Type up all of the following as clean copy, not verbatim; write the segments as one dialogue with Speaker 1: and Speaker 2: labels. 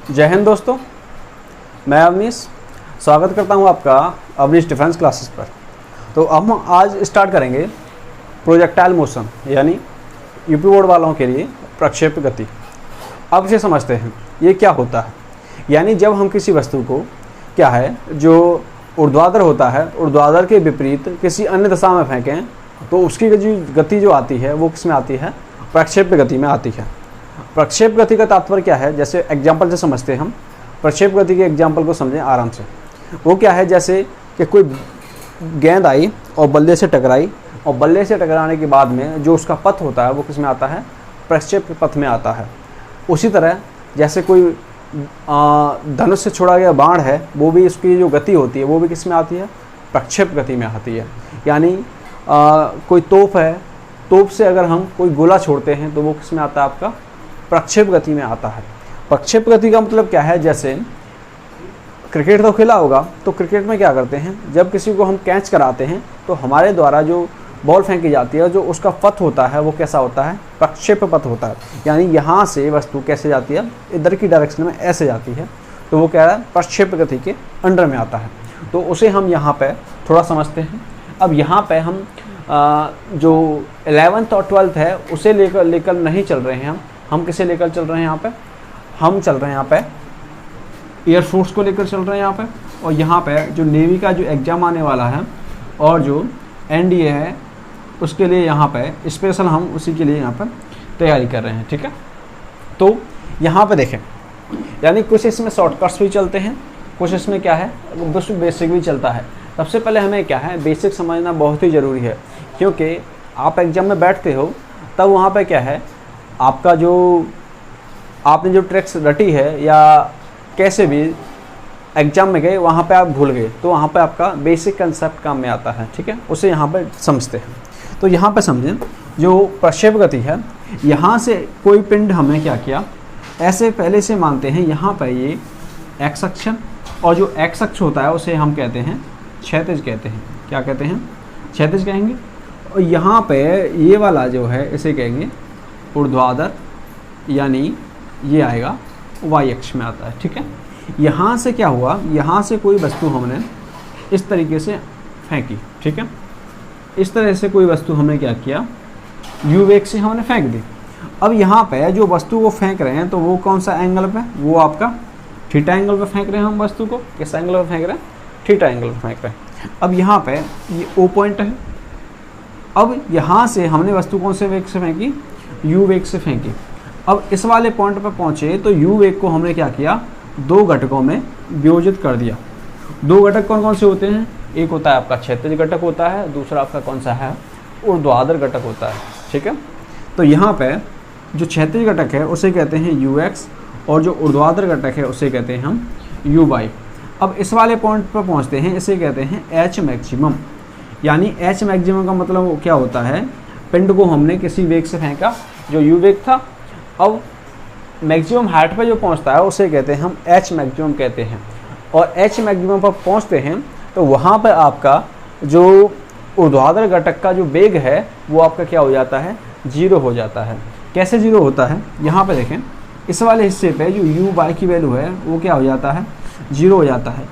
Speaker 1: जय हिंद दोस्तों, मैं अवनीश स्वागत करता हूं आपका अवनीश डिफेंस क्लासेस पर। तो अब हम आज स्टार्ट करेंगे प्रोजेक्टाइल मोशन यानी यूपी बोर्ड वालों के लिए प्रक्षेप गति। अब इसे समझते हैं ये क्या होता है। यानी जब हम किसी वस्तु को क्या है जो ऊर्ध्वाधर होता है, ऊर्ध्वाधर के विपरीत किसी अन्य दिशा में फेंकें तो उसकी गति जो आती है वो किस में आती है, प्रक्षेप गति में आती है। प्रक्षेप गति का तात्पर्य क्या है, जैसे एग्जाम्पल से समझते हैं हम। प्रक्षेप गति के एग्जाम्पल को समझें आराम से। वो क्या है, जैसे कि कोई गेंद आई और बल्ले से टकराई, और बल्ले से टकराने के बाद में जो उसका पथ होता है वो किस में आता है, प्रक्षेप पथ में आता है। उसी तरह जैसे कोई धनुष से छोड़ा गया बाण है, वो भी उसकी जो गति होती है वो भी किस में आती है, प्रक्षेप गति में आती है। यानी कोई तोप है, तोप से अगर हम कोई गोला छोड़ते हैं तो वो किस में आता है, आपका प्रक्षेप गति में आता है। प्रक्षेप गति का मतलब क्या है, जैसे क्रिकेट तो खेला होगा, तो क्रिकेट में क्या करते हैं, जब किसी को हम कैच कराते हैं तो हमारे द्वारा जो बॉल फेंकी जाती है, जो उसका पथ होता है वो कैसा होता है, प्रक्षेप पथ होता है। यानी यहाँ से वस्तु कैसे जाती है, इधर की डायरेक्शन में ऐसे जाती है, तो वो क्या है, प्रक्षेप गति के अंडर में आता है। तो उसे हम यहाँ पे थोड़ा समझते हैं। अब यहाँ पे हम जो 11th और 12th है उसे लेकर नहीं चल रहे हैं हम किसे लेकर चल रहे हैं, यहाँ पे हम चल रहे हैं यहाँ पे एयरफोर्स को लेकर चल रहे हैं यहाँ पे। और यहाँ पे जो नेवी का जो एग्ज़ाम आने वाला है और जो एनडीए है उसके लिए यहाँ पे स्पेशल हम उसी के लिए यहाँ पर तैयारी कर रहे हैं, ठीक है। तो यहाँ पे देखें, यानी कुछ इसमें शॉर्टकट्स भी चलते हैं, कुछ इसमें क्या है बस बेसिक भी चलता है। सबसे पहले हमें क्या है, बेसिक समझना बहुत ही ज़रूरी है, क्योंकि आप एग्ज़ाम में बैठते हो तब वहाँ पे क्या है, आपका जो आपने जो ट्रिक्स रटी है या कैसे भी एग्ज़ाम में गए वहाँ पे आप भूल गए, तो वहाँ पे आपका बेसिक कंसेप्ट काम में आता है, ठीक है। उसे यहाँ पे समझते हैं। तो यहाँ पे समझें, जो प्रक्षेप गति है, यहाँ से कोई पिंड हमने क्या किया, ऐसे पहले से मानते हैं यहाँ पर ये एक्स अक्ष, और जो एक्स अक्ष होता है उसे हम कहते हैं क्षैतिज कहते हैं। क्या कहते हैं, क्षैतिज कहेंगे। और यहाँ पे ये वाला जो है इसे कहेंगे ऊर्ध्वाधर, यानी ये आएगा वाई अक्ष में आता है, ठीक है। यहाँ से क्या हुआ, यहाँ से कोई वस्तु हमने इस तरीके से फेंकी, ठीक है। इस तरह से कोई वस्तु हमने क्या किया, यू वेग से हमने फेंक दी। अब यहाँ पे जो वस्तु को फेंक रहे हैं तो वो कौन सा एंगल पे, वो आपका थीटा एंगल पे फेंक रहे हैं हम वस्तु को। किस एंगल पे फेंक रहे हैं, थीटा एंगल पे फेंक रहे हैं। अब यहाँ पे ये ओ पॉइंट है। अब यहाँ से हमने वस्तु कौन से वेग से फेंकी, यू वेग से फेंकी। अब इस वाले पॉइंट पर पहुँचे तो यू वेग को हमने क्या किया, दो घटकों में वियोजित कर दिया। दो घटक कौन कौन से होते हैं, एक होता है आपका क्षैतिज घटक होता है, दूसरा आपका कौन सा है, ऊर्ध्वाधर घटक होता है, ठीक है। तो यहाँ पे जो क्षैतिज घटक है उसे कहते हैं यू एक्स, और जो ऊर्ध्वाधर घटक है उसे कहते हैं हम यू वाई। अब इस वाले पॉइंट पर पहुँचते हैं, इसे कहते हैं एच मैक्सिमम। यानी एच मैक्सिमम का मतलब क्या होता है, पिंड को हमने किसी वेग से फेंका जो यू वेग था, अब मैक्सिमम हाइट पर जो पहुंचता है उसे कहते हैं हम एच मैक्सिमम कहते हैं। और एच मैक्सिमम पर पहुंचते हैं तो वहां पर आपका जो ऊर्ध्वाधर घटक का जो वेग है वो आपका क्या हो जाता है, जीरो हो जाता है। कैसे जीरो होता है, यहाँ पे देखें, इस वाले हिस्से पे जो यू वाई की वैल्यू है वो क्या हो जाता है, जीरो हो जाता है।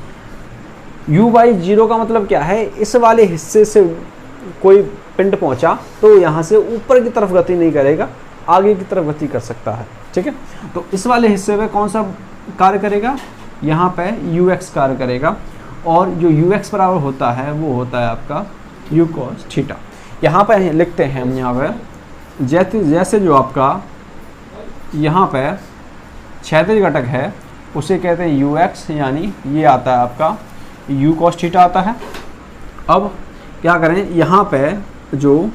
Speaker 1: यू वाई जीरो का मतलब क्या है, इस वाले हिस्से से कोई पिंड पहुंचा तो यहाँ से ऊपर की तरफ गति नहीं करेगा, आगे की तरफ गति कर सकता है, ठीक है। तो इस वाले हिस्से में कौन सा कार्य करेगा, यहाँ पे यू एक्स कार्य करेगा, और जो यू एक्स बराबर होता है वो होता है आपका यू कॉस थीटा। यहाँ पे लिखते हैं हम, यहाँ पे जैसे जो आपका यहाँ पे क्षैतिज घटक है उसे कहते हैं यू एक्स, यानी ये आता है आपका यू कॉस थीटा आता है। अब क्या करें, यहाँ पे जो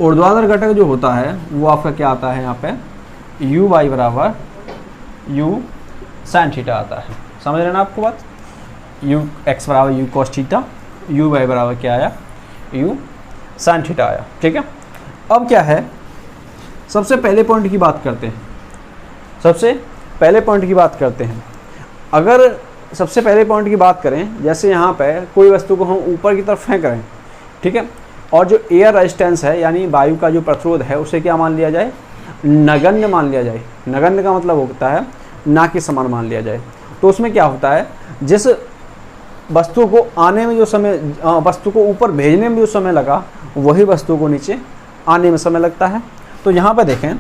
Speaker 1: ऊर्ध्वाधर घटक जो होता है वो आपका क्या आता है, यहाँ पे यू वाई बराबर यू साइन थीटा आता है। समझ रहे ना आपको बात, यू एक्स बराबर u cos theta, u y बराबर क्या आया, यू साइन थीटा आया, ठीक है। अब क्या है, सबसे पहले पॉइंट की बात करते हैं, सबसे पहले पॉइंट की बात करते हैं। अगर सबसे पहले पॉइंट की बात करें, जैसे यहाँ पे कोई वस्तु को हम ऊपर की तरफ फेंक रहे हैं, ठीक है, और जो एयर रेजिस्टेंस है यानी वायु का जो प्रतिरोध है उसे क्या मान लिया जाए, नगण्य मान लिया जाए। नगण्य का मतलब होता है ना के समान मान लिया जाए। तो उसमें क्या होता है, जिस वस्तु को आने में जो समय, वस्तु को ऊपर भेजने में जो समय लगा, वही वस्तु को नीचे आने में समय लगता है। तो यहाँ पे देखें,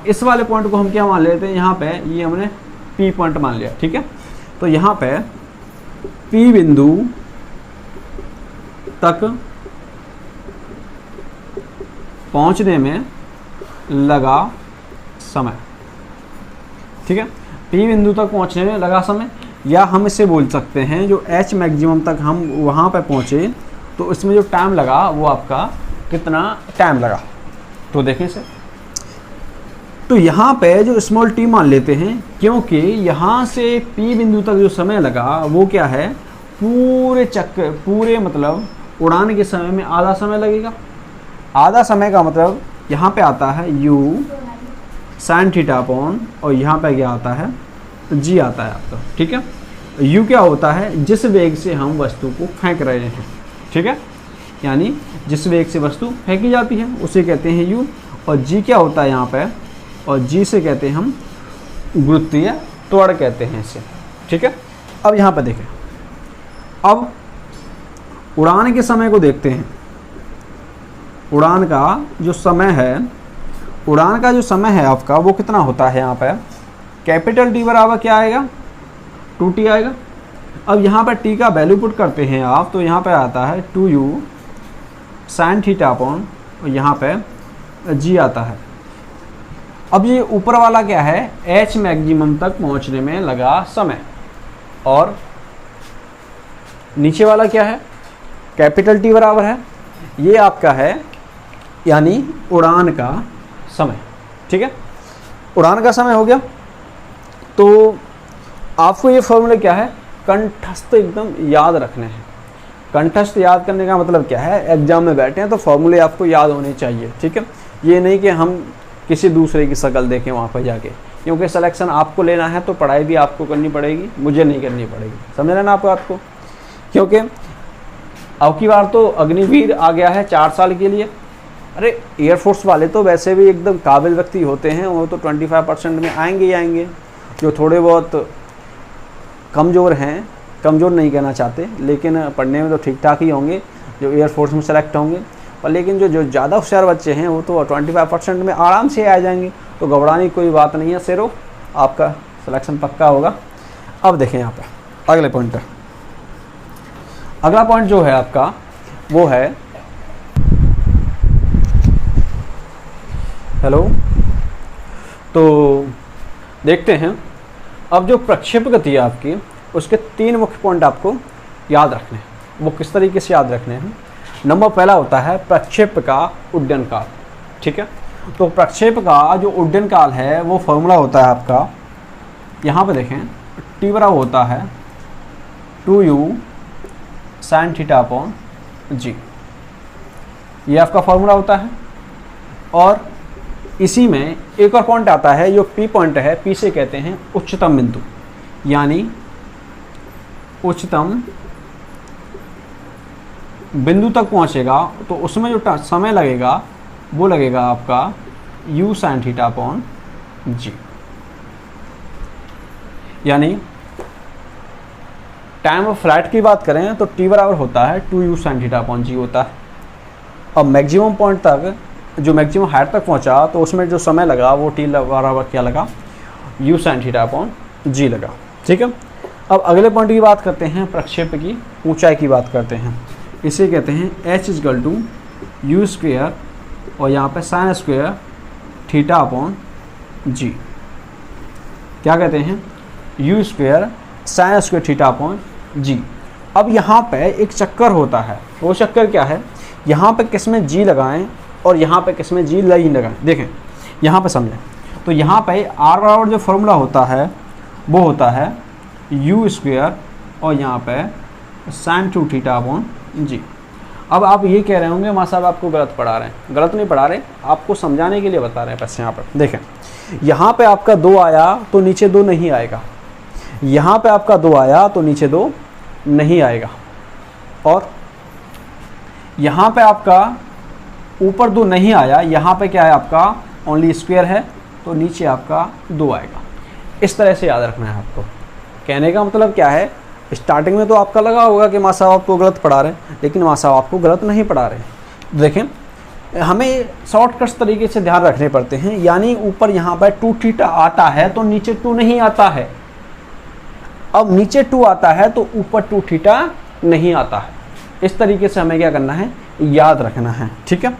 Speaker 1: इस वाले पॉइंट को हम क्या मान लेते हैं, यहाँ पे ये हमने P पॉइंट मान लिया, ठीक है। तो यहाँ पे P बिंदु तक पहुंचने में लगा समय, ठीक है। P बिंदु तक पहुंचने में लगा समय, या हम इसे बोल सकते हैं जो H मैक्सिमम तक हम वहाँ पे पहुँचे तो इसमें जो टाइम लगा वो आपका कितना टाइम लगा। तो देखें इसे, तो यहाँ पे जो स्मॉल t मान लेते हैं, क्योंकि यहाँ से P बिंदु तक जो समय लगा वो क्या है, पूरे चक्कर, पूरे मतलब उड़ान के समय में आधा समय लगेगा। आधा समय का मतलब यहाँ पे आता है u sin थीटा अपॉन, और यहाँ पे क्या आता है, g आता है आपका, ठीक है। u क्या होता है, जिस वेग से हम वस्तु को फेंक रहे हैं, ठीक है, यानी जिस वेग से वस्तु फेंकी जाती है उसे कहते हैं u, और g क्या होता है यहाँ पे, और g से कहते हैं हम गुरुत्वीय त्वरण कहते हैं इसे, ठीक है। अब यहाँ पे देखें, अब उड़ान के समय को देखते हैं। उड़ान का जो समय है, उड़ान का जो समय है आपका वो कितना होता है, यहाँ पे कैपिटल T बराबर क्या आएगा, 2t आएगा। अब यहाँ पे t का वैल्यू पुट करते हैं आप, तो यहाँ पे आता है 2u sin थीटा अपॉन, और यहाँ पे g आता है। अब ये ऊपर वाला क्या है, h मैक्सिमम तक पहुँचने में लगा समय, और नीचे वाला क्या है, कैपिटल T बराबर है, ये आपका है यानी उड़ान का समय, ठीक है। उड़ान का समय हो गया। तो आपको ये फॉर्मूले क्या है, कंठस्थ एकदम याद रखने हैं। कंठस्थ याद करने का मतलब क्या है, एग्जाम में बैठे हैं तो फॉर्मूले आपको याद होने चाहिए, ठीक है। ये नहीं कि हम किसी दूसरे की शक्ल देखें वहाँ पर जाके, क्योंकि सिलेक्शन आपको लेना है तो पढ़ाई भी आपको करनी पड़ेगी, मुझे नहीं करनी पड़ेगी, समझ रहे ना आप बात को। क्योंकि अब की बार तो अग्निवीर आ गया है 4 साल के लिए। अरे एयरफोर्स वाले तो वैसे भी एकदम काबिल व्यक्ति होते हैं, वो तो 25% में आएंगे ही आएंगे। जो थोड़े बहुत कमज़ोर हैं, कमज़ोर नहीं कहना चाहते, लेकिन पढ़ने में तो ठीक ठाक ही होंगे जो एयरफोर्स में सेलेक्ट होंगे। पर लेकिन जो ज़्यादा होशियार बच्चे हैं वो तो 25% में आराम से आ जाएंगे। तो घबराने की कोई बात नहीं है, सिरो आपका सिलेक्शन पक्का होगा। अब देखें यहाँ पर अगले पॉइंट पर, अगला पॉइंट जो है आपका वो है, हेलो, तो देखते हैं अब जो प्रक्षेप गति है आपकी, उसके 3 मुख्य पॉइंट आपको याद रखने हैं। वो किस तरीके से याद रखने हैं। नंबर पहला होता है प्रक्षेप का उड्डयन काल, ठीक है। तो प्रक्षेप का जो उड्डयन काल है वो फॉर्मूला होता है आपका, यहाँ पे देखें, T बराबर होता है 2u sin theta upon g, ये आपका फॉर्मूला होता है। और इसी में एक और पॉइंट आता है जो P पॉइंट है, P से कहते हैं उच्चतम बिंदु, यानी उच्चतम बिंदु तक पहुंचेगा तो उसमें जो समय लगेगा वो लगेगा आपका u sin theta upon g, यानी टाइम ऑफ फ्लाइट की बात करें तो T बराबर होता है 2u sin theta upon g होता है। अब मैक्सिमम पॉइंट तक, जो मैक्सिमम हाइट तक पहुंचा, तो उसमें जो समय लगा वो T बराबर क्या लगा, u sin theta upon g लगा, ठीक है। अब अगले पॉइंट की बात करते हैं, प्रक्षेप की ऊंचाई की बात करते हैं। इसे कहते हैं h equal to u square, और यहाँ पे sine square theta upon g, क्या कहते हैं, u square sine square theta upon g। अब यहाँ पे एक चक्कर होता है, वो चक्कर क्या है, यहाँ पे किस में g लगाएं और यहाँ पे किस में g नहीं लगाएं। देखें यहाँ पे समझें, तो यहाँ पे r बराबर जो फॉर्मूला होता है वो होता है u स्क्वेयर, और यहाँ पे साइन 2 थीटा अपॉन g। अब आप ये कह रहे होंगे माँ साहब आपको गलत पढ़ा रहे हैं। गलत नहीं पढ़ा रहे, आपको समझाने के लिए बता रहे हैं। बस यहाँ पर देखें, यहाँ पे आपका 2 आया तो नीचे 2 नहीं आएगा, यहाँ पे आपका 2 आया तो नीचे 2 नहीं आएगा, और यहाँ पे आपका ऊपर 2 नहीं आया, यहाँ पे क्या है आपका ओनली स्क्वायर है तो नीचे आपका 2 आएगा। इस तरह से याद रखना है आपको। कहने का मतलब क्या है, स्टार्टिंग में तो आपका लगा होगा कि माँ साहब आपको गलत पढ़ा रहे हैं, लेकिन माँ साहब आपको गलत नहीं पढ़ा रहे हैं। देखें, हमें शॉर्टकट्स तरीके से ध्यान रखने पड़ते हैं। यानी ऊपर यहाँ पर 2 थीटा आता है तो नीचे 2 नहीं आता है। अब नीचे 2 आता है तो ऊपर 2 थीटा नहीं आता है। इस तरीके से हमें क्या करना है, याद रखना है, ठीक है।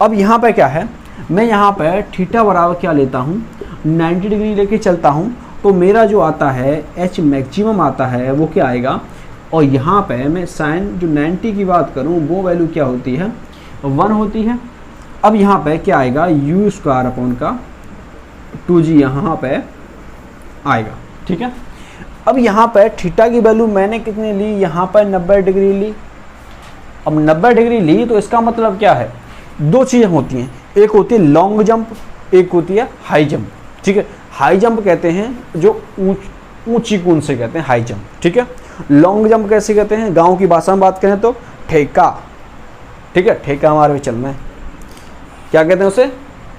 Speaker 1: अब यहाँ पे क्या है, मैं यहाँ पे थीटा बराबर क्या लेता हूँ, 90 डिग्री लेके चलता हूँ तो मेरा जो आता है एच मैक्सिमम आता है वो क्या आएगा। और यहाँ पे मैं साइन जो 90 की बात करूँ वो वैल्यू क्या होती है, 1 होती है। अब यहाँ पे क्या आएगा, यू स्क्वायर अपॉन का 2g यहाँ पे आएगा, ठीक है। अब यहाँ पे थीटा की वैल्यू मैंने कितनी ली, यहाँ पर 90 डिग्री ली। अब 90 डिग्री ली तो इसका मतलब क्या है, 2 चीज़ें होती हैं, एक होती है लॉन्ग जंप, एक होती है हाई जंप, ठीक है। हाई जंप कहते हैं जो ऊंची कूद से कहते हैं हाई जंप, ठीक है। लॉन्ग जंप कैसे कहते हैं, गांव की भाषा में बात करें तो ठेका, ठीक है। ठेका हमारे में चलना है, क्या कहते हैं उसे,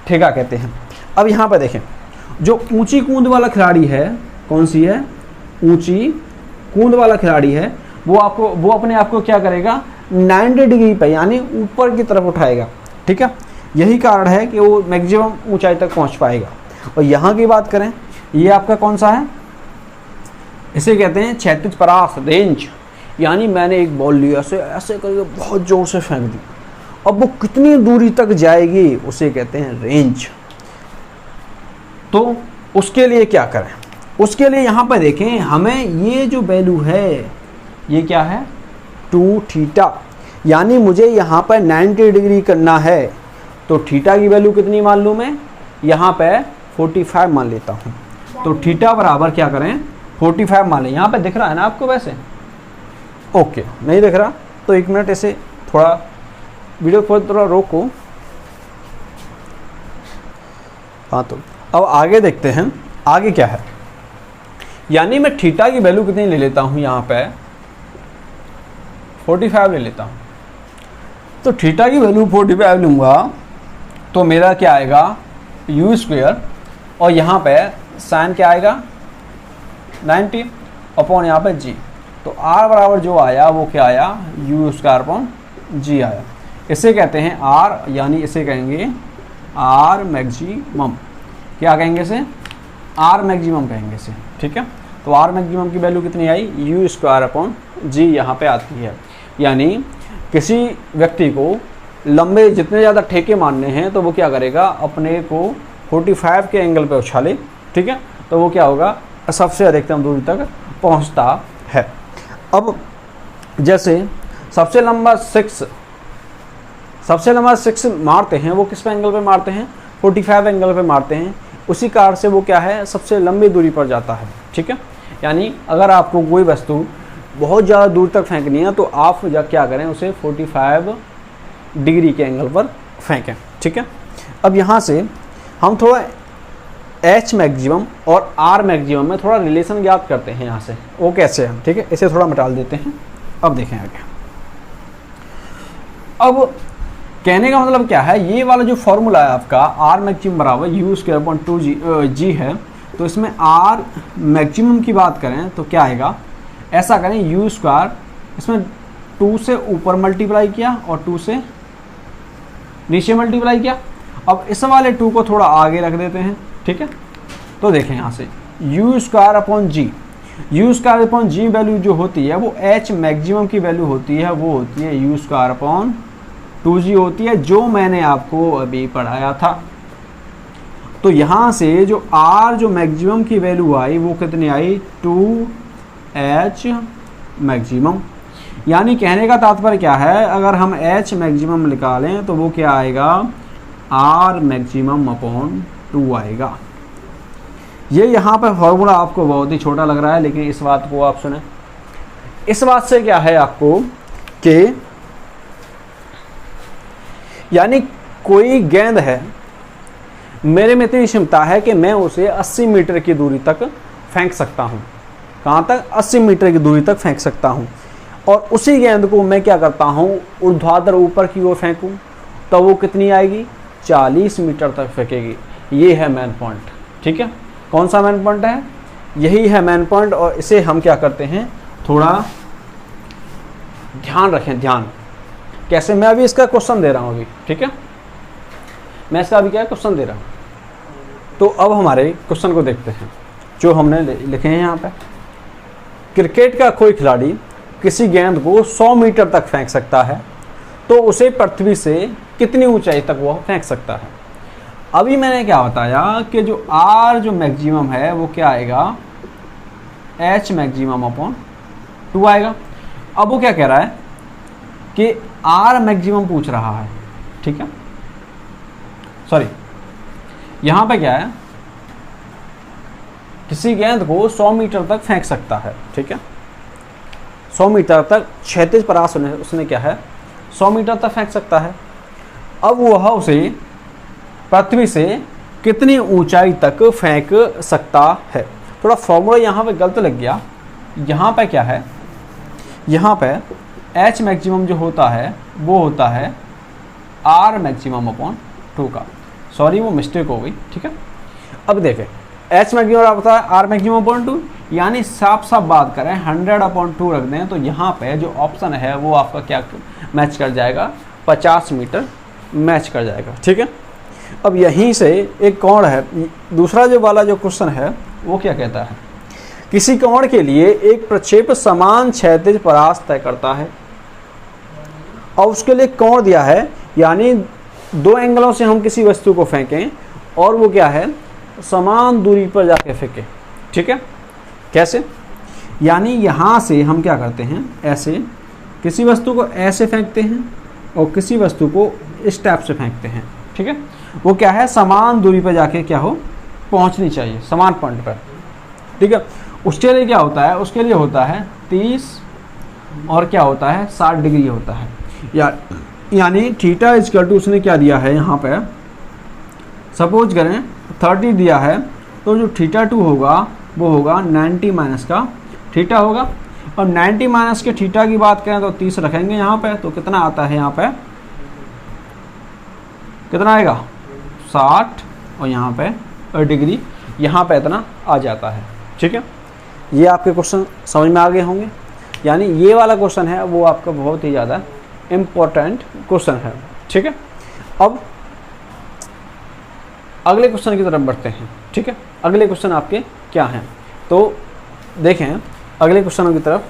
Speaker 1: ठेका कहते हैं। अब यहाँ पर देखें, जो ऊंची कूद वाला खिलाड़ी है, कौन सी है, ऊंची कूद वाला खिलाड़ी है, वो अपने आप को क्या करेगा, 90 डिग्री पे यानी ऊपर की तरफ उठाएगा, ठीक है। यही कारण है कि वो मैक्सिमम ऊंचाई तक पहुंच पाएगा। और यहाँ की बात करें, ये आपका कौन सा है, इसे कहते हैं क्षैतिज परास रेंज। यानी मैंने एक बॉल लिया, ऐसे करके बहुत जोर से फेंक दी, अब वो कितनी दूरी तक जाएगी उसे कहते हैं रेंज। तो उसके लिए क्या करें, उसके लिए यहाँ पर देखें, हमें ये जो वैल्यू है ये क्या है, 2 थीटा। यानी मुझे यहाँ पर 90 डिग्री करना है तो थीटा की वैल्यू कितनी मान लूँ मैं, यहाँ पे 45 मान लेता हूँ। तो थीटा बराबर क्या करें, 45 मान लें। यहाँ पे दिख रहा है ना आपको, वैसे ओके नहीं दिख रहा तो 1 मिनट ऐसे थोड़ा वीडियो को थोड़ा रोको। हाँ, तो अब आगे देखते हैं आगे क्या है। यानी मैं थीटा की वैल्यू कितनी ले लेता हूँ, यहाँ पे 45 ले लेता हूँ। तो थीटा की वैल्यू 45 लूँगा तो मेरा क्या आएगा, यू स्क्वायर, और यहाँ पे साइन क्या आएगा 90 अपॉन यहाँ पे जी। तो आर बराबर जो आया वो क्या आया, यू स्क्वायर अपॉन जी आया। इसे कहते हैं आर, यानी इसे कहेंगे आर मैक्सिमम। क्या कहेंगे इसे, आर मैक्सिमम कहेंगे इसे, ठीक है। तो आर मैक्सिमम की वैल्यू कितनी आई, यू स्क्वायर अपॉन जी यहाँ पे आती है। यानी किसी व्यक्ति को लंबे जितने ज़्यादा ठेके मारने हैं तो वो क्या करेगा, अपने को 45 के एंगल पे उछाले, ठीक है। तो वो क्या होगा, सबसे अधिकतम दूरी तक पहुंचता है। अब जैसे सबसे लंबा सिक्स मारते हैं, वो किस पे एंगल पे मारते हैं, 45 एंगल पे मारते हैं। उसी कारण से वो क्या है, सबसे लंबी दूरी पर जाता है, ठीक है। यानी अगर आपको कोई वस्तु बहुत ज़्यादा दूर तक फेंकनी है तो आप क्या करें, उसे 45 डिग्री के एंगल पर फेंकें, ठीक है। अब यहाँ से हम थोड़ा एच मैक्सिमम और आर मैक्सिमम में थोड़ा रिलेशन ज्ञात करते हैं। यहाँ से वो कैसे है, ठीक है, इसे थोड़ा मिटाल देते हैं। अब देखें आगे। अब कहने का मतलब क्या है, ये वाला जो फॉर्मूला है आपका, आर मैक्सिमम बराबर यू स्क्वायर अपॉन 2g है। तो इसमें आर मैक्सिमम की बात करें तो क्या आएगा, ऐसा करें, यू स्क्वायर इसमें 2 से ऊपर मल्टीप्लाई किया और 2 से नीचे मल्टीप्लाई किया। अब इस वाले 2 को थोड़ा आगे रख देते हैं, ठीक है। तो देखें यहाँ से u square upon g, u square upon g value जो होती है वो एच मैक्सिमम की वैल्यू होती है, वो होती है यू स्क्वायर अपॉन 2g होती है, जो मैंने आपको अभी पढ़ाया था। तो यहाँ से जो आर जो मैक्सिमम की वैल्यू आई वो कितनी आई, 2h मैक्सिमम। यानी कहने का तात्पर्य क्या है, अगर हम h मैक्सिमम निकालें तो वो क्या आएगा, r मैक्सिमम अपॉन 2 आएगा। ये यहाँ पे फॉर्मूला आपको बहुत ही छोटा लग रहा है, लेकिन इस बात को आप सुने। इस बात से क्या है आपको कि यानी कोई गेंद है, मेरे में इतनी क्षमता है कि मैं उसे 80 मीटर की दूरी तक फेंक सकता हूँ। कहाँ तक, 80 मीटर की दूरी तक फेंक सकता हूँ। और उसी गेंद को मैं क्या करता हूँ, ऊर्ध्वाधर ऊपर की ओर फेंकूँ तो वो कितनी आएगी, 40 मीटर तक फेंकेगी। ये है मेन पॉइंट। ठीक है, कौन सा मेन पॉइंट है? यही है मेन पॉइंट। और इसे हम क्या करते हैं, थोड़ा ध्यान रखें। ध्यान कैसे? मैं अभी इसका क्वेश्चन दे रहा हूँ अभी। ठीक है, मैं इसका अभी क्या क्वेश्चन दे रहा हूँ। तो अब हमारे क्वेश्चन को देखते हैं जो हमने लिखे हैं यहाँ पे। क्रिकेट का कोई खिलाड़ी किसी गेंद को 100 मीटर तक फेंक सकता है, तो उसे पृथ्वी से कितनी ऊंचाई तक वह फेंक सकता है? अभी मैंने क्या बताया कि जो आर जो मैक्सिमम है वो क्या आएगा, एच मैक्सिमम अपॉन 2 आएगा। अब वो क्या कह रहा है कि आर मैक्सिमम पूछ रहा है। ठीक है, सॉरी, यहां पे क्या है, किसी गेंद को 100 मीटर तक फेंक सकता है। ठीक है, 100 मीटर तक क्षैतिज परास उसने क्या है, 100 मीटर तक फेंक सकता है। अब वह उसे पृथ्वी से कितनी ऊंचाई तक फेंक सकता है? थोड़ा फॉर्मूला यहाँ पे गलत लग गया। यहाँ पे क्या है, यहाँ पे एच मैक्सिमम जो होता है वो होता है आर मैक्सिमम अपॉन 2 का। सॉरी, वो मिस्टेक हो गई। ठीक है, अब देखें, एच मैक्सिमम होता है आर मैक्सिमम अपॉन 2, यानी साफ साफ बात करें 100 अपॉन 2 रख दें तो यहाँ पे जो ऑप्शन है वो आपका क्या मैच कर जाएगा, 50 मीटर मैच कर जाएगा। ठीक है, अब यहीं से एक कोण है, दूसरा जो वाला जो क्वेश्चन है वो क्या कहता है, किसी कोण के लिए एक प्रक्षेप समान क्षैतिज परास तय करता है और उसके लिए कोण दिया है, यानी 2 एंगलों से हम किसी वस्तु को फेंकें और वो क्या है, समान दूरी पर जाके फेंके। ठीक है, कैसे? यानी यहाँ से हम क्या करते हैं, ऐसे किसी वस्तु को ऐसे फेंकते हैं और किसी वस्तु को इस टाइप से फेंकते हैं। ठीक है, वो क्या है, समान दूरी पर जाके क्या हो, पहुँचनी चाहिए समान पॉइंट पर। ठीक है, उसके लिए क्या होता है, उसके लिए होता है 30 और क्या होता है 60 डिग्री होता है। यानी थीटा इक्वल टू उसने क्या दिया है यहाँ पे, सपोज करें 30 दिया है, तो जो थीटा 2 होगा वो होगा 90 माइनस का थीटा होगा। और 90 माइनस के थीटा की बात करें तो 30 रखेंगे यहाँ पे, तो कितना आता है यहाँ पे, कितना आएगा 60 और यहाँ पे डिग्री, यहाँ पे इतना आ जाता है। ठीक है, ये आपके क्वेश्चन समझ में आ गए होंगे। यानी ये वाला क्वेश्चन है वो आपका बहुत ही ज़्यादा इम्पोर्टेंट क्वेश्चन है। ठीक है, अब अगले क्वेश्चन की तरफ बढ़ते हैं। ठीक है, अगले क्वेश्चन आपके क्या हैं, तो देखें अगले क्वेश्चनों की तरफ।